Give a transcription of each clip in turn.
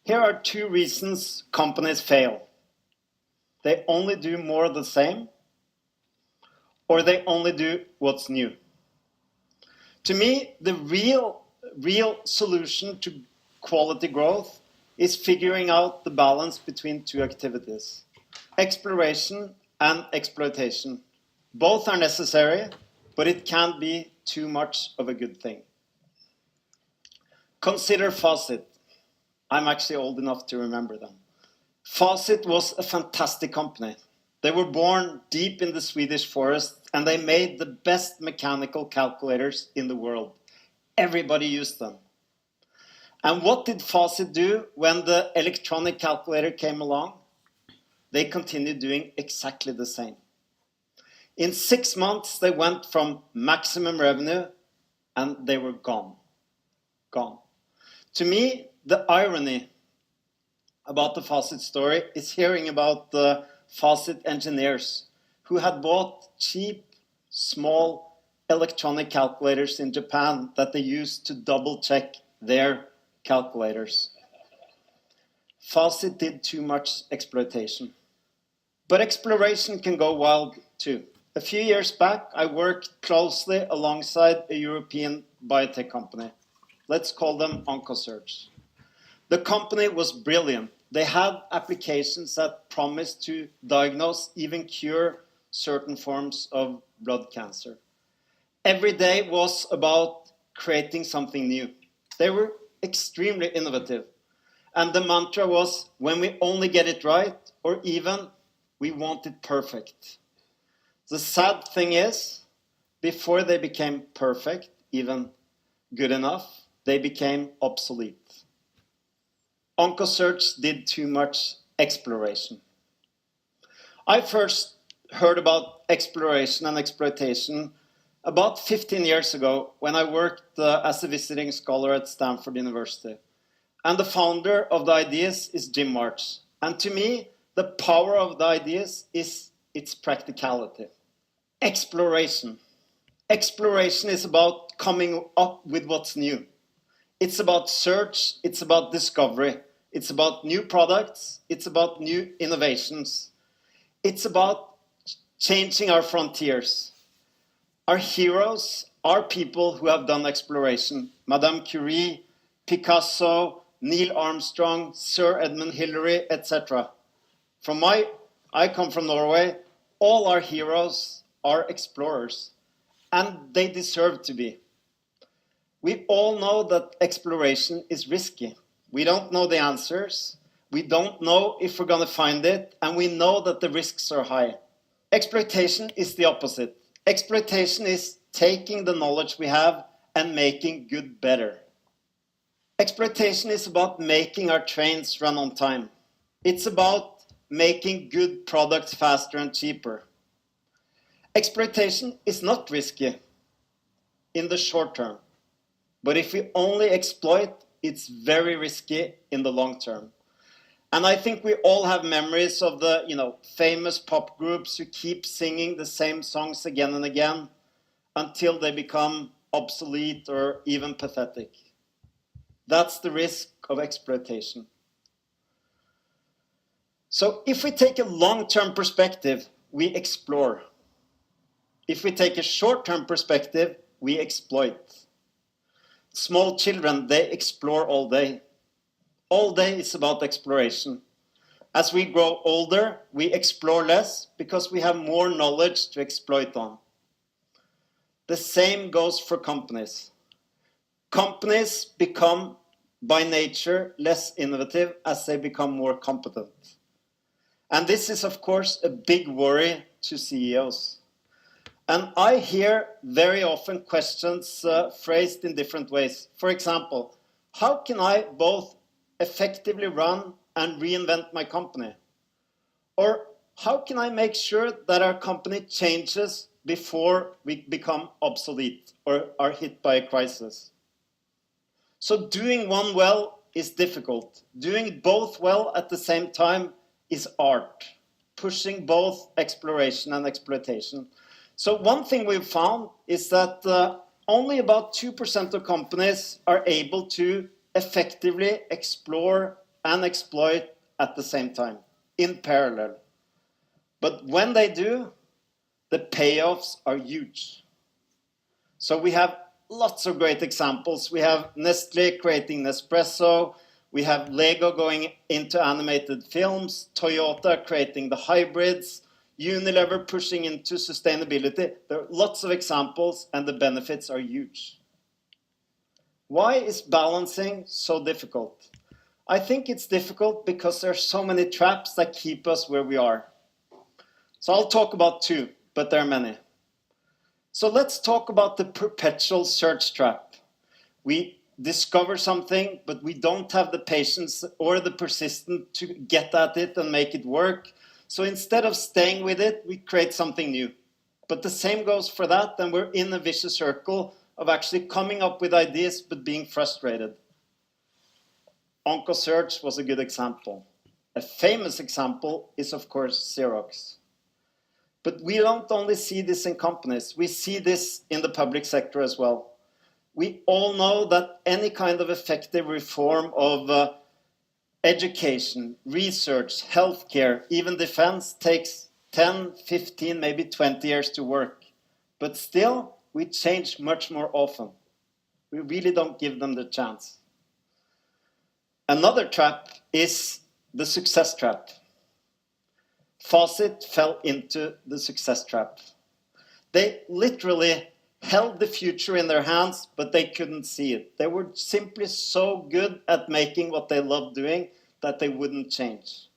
Here are two reasons companies fail. They only do more of the same, or they only do what's new. To me, the real solution to quality growth is figuring out the balance between two activities, exploration and exploitation. Both are necessary, but it can't be too much of a good thing. Consider Faucet. I'm actually old enough to remember them. Faucet was a fantastic company. They were born deep in the Swedish forest and they made the best mechanical calculators in the world. Everybody used them. And what did Faucet do when the electronic calculator came along? They continued doing exactly the same. In 6 months, they went from maximum revenue and they were gone. Gone. To me, the irony about the Faucet story is hearing about the Faucet engineers who had bought cheap, small electronic calculators in Japan that they used to double check their calculators. Faucet did too much exploitation. But exploration can go wild too. A few years back, I worked closely alongside a European biotech company. Let's call them OncoSearch. The company was brilliant. They had applications that promised to diagnose, even cure certain forms of blood cancer. Every day was about creating something new. They were extremely innovative. And the mantra was, when we only get it right, or even we want it perfect. The sad thing is, before they became perfect, even good enough, they became obsolete. OncoSearch did too much exploration. I first heard about exploration and exploitation about 15 years ago when I worked as a visiting scholar at Stanford University. And the founder of the ideas is Jim March. And to me, the power of the ideas is its practicality. Exploration. Exploration is about coming up with what's new. It's about search, it's about discovery, it's about new products, it's about new innovations. It's about changing our frontiers. Our heroes are people who have done exploration. Madame Curie, Picasso, Neil Armstrong, Sir Edmund Hillary, etc. I come from Norway. All our heroes are explorers, and they deserve to be. We all know that exploration is risky. We don't know the answers. We don't know if we're going to find it, and we know that the risks are high. Exploitation is the opposite. Exploitation is taking the knowledge we have and making good better. Exploitation is about making our trains run on time. It's about making good products faster and cheaper. Exploitation is not risky in the short term. But if we only exploit, it's very risky in the long term. And I think we all have memories of the famous pop groups who keep singing the same songs again and again until they become obsolete or even pathetic. That's the risk of exploitation. So if we take a long-term perspective, we explore. If we take a short-term perspective, we exploit. Small children, they explore all day. All day is about exploration. As we grow older, we explore less because we have more knowledge to exploit on. The same goes for companies. Companies become, by nature, less innovative as they become more competent. And this is, of course, a big worry to CEOs. And I hear very often questions phrased in different ways. For example, how can I both effectively run and reinvent my company? Or how can I make sure that our company changes before we become obsolete or are hit by a crisis? So doing one well is difficult. Doing both well at the same time is art, pushing both exploration and exploitation. So one thing we've found is that only about 2% of companies are able to effectively explore and exploit at the same time, in parallel. But when they do, the payoffs are huge. So we have lots of great examples. We have Nestlé creating Nespresso. We have Lego going into animated films. Toyota creating the hybrids. Unilever pushing into sustainability. There are lots of examples and the benefits are huge. Why is balancing so difficult? I think it's difficult because there are so many traps that keep us where we are. So I'll talk about two, but there are many. So let's talk about the perpetual search trap. We discover something, but we don't have the patience or the persistence to get at it and make it work. So instead of staying with it, we create something new. But the same goes for that, and we're in a vicious circle of actually coming up with ideas but being frustrated. OncoSearch was a good example. A famous example is, of course, Xerox. But we don't only see this in companies, we see this in the public sector as well. We all know that any kind of effective reform of education, research, healthcare, even defense takes 10, 15, maybe 20 years to work. But still, we change much more often. We really don't give them the chance. Another trap is the success trap. Faucet fell into the success trap. They literally held the future in their hands, but they couldn't see it. They were simply so good at making what they loved doing that they wouldn't change.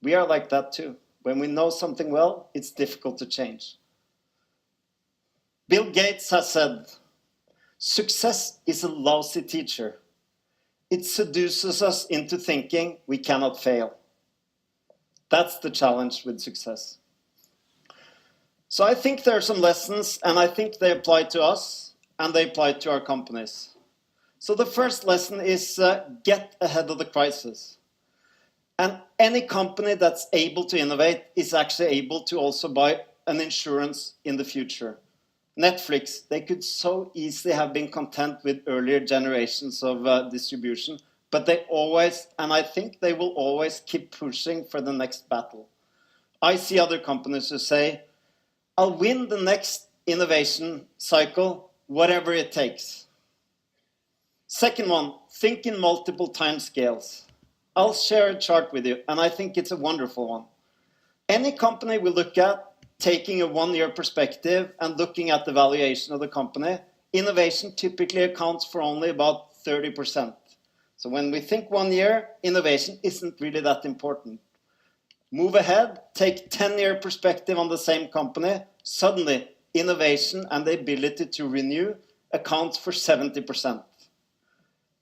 We are like that too. When we know something well, it's difficult to change. Bill Gates has said, success is a lousy teacher. It seduces us into thinking we cannot fail. That's the challenge with success. So I think there are some lessons, and I think they apply to us, and they apply to our companies. So the first lesson is get ahead of the crisis. And any company that's able to innovate is actually able to also buy an insurance in the future. Netflix, they could so easily have been content with earlier generations of distribution, but they always, and I think they will always keep pushing for the next battle. I see other companies who say, I'll win the next innovation cycle, whatever it takes. Second one, think in multiple time scales. I'll share a chart with you, and I think it's a wonderful one. Any company we look at, taking a one-year perspective and looking at the valuation of the company, innovation typically accounts for only about 30%. So when we think 1 year, innovation isn't really that important. Move ahead, take 10-year perspective on the same company, suddenly innovation and the ability to renew accounts for 70%.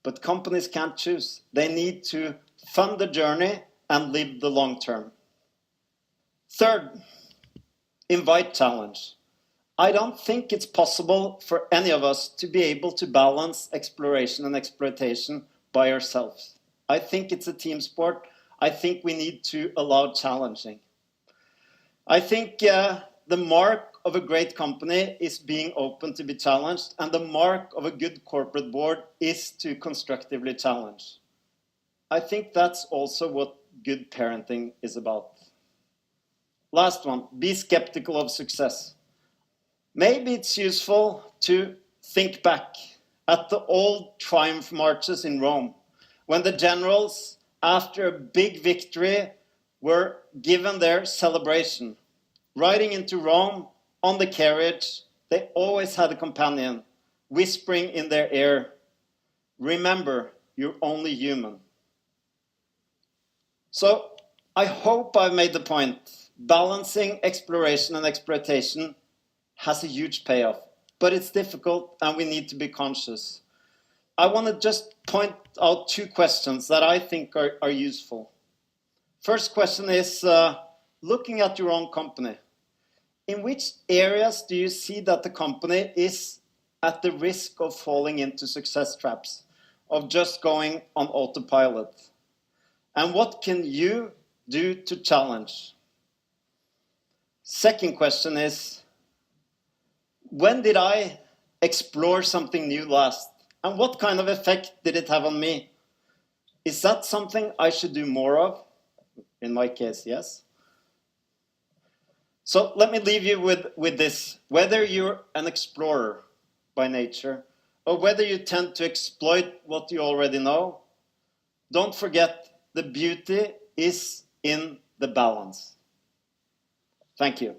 But companies can't choose. They need to fund the journey and live the long term. Third, invite challenge. I don't think it's possible for any of us to be able to balance exploration and exploitation by ourselves. I think it's a team sport. I think we need to allow challenging. I think the mark of a great company is being open to be challenged, and the mark of a good corporate board is to constructively challenge. I think that's also what good parenting is about. Last one, be skeptical of success. Maybe it's useful to think back at the old triumph marches in Rome, when the generals, after a big victory, were given their celebration. Riding into Rome on the carriage, they always had a companion, whispering in their ear, remember, you're only human. So I hope I've made the point. Balancing exploration and exploitation has a huge payoff, but it's difficult and we need to be conscious. I want to just point out two questions that I think are useful. First question is, looking at your own company, in which areas do you see that the company is at the risk of falling into success traps, of just going on autopilot? And what can you do to challenge? Second question is, when did I explore something new last? And what kind of effect did it have on me? Is that something I should do more of? In my case, yes. So let me leave you with this. Whether you're an explorer by nature, or whether you tend to exploit what you already know, don't forget the beauty is in the balance. Thank you.